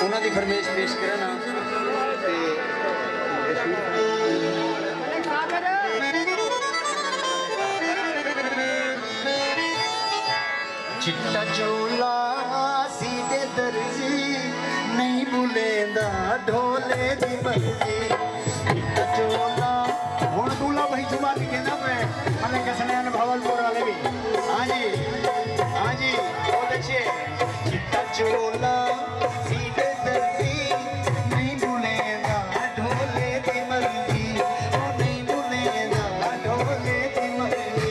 उन्होंने फरमेश पेश करा ना चिट्टा चोला सीधे दर्जी नहीं भूलेंदा ढोले दी मर्जी चिट्टा चोला हुण दूल्हा भाई जुमा के ना पे मने कसने भवलपुर वाले भी हां जी बहुत अच्छे चिट्टा चोला सीधे दर्जी नहीं भूलेंदा ढोले दी मर्जी ओ नहीं भूलेंदा ढोले दी मर्जी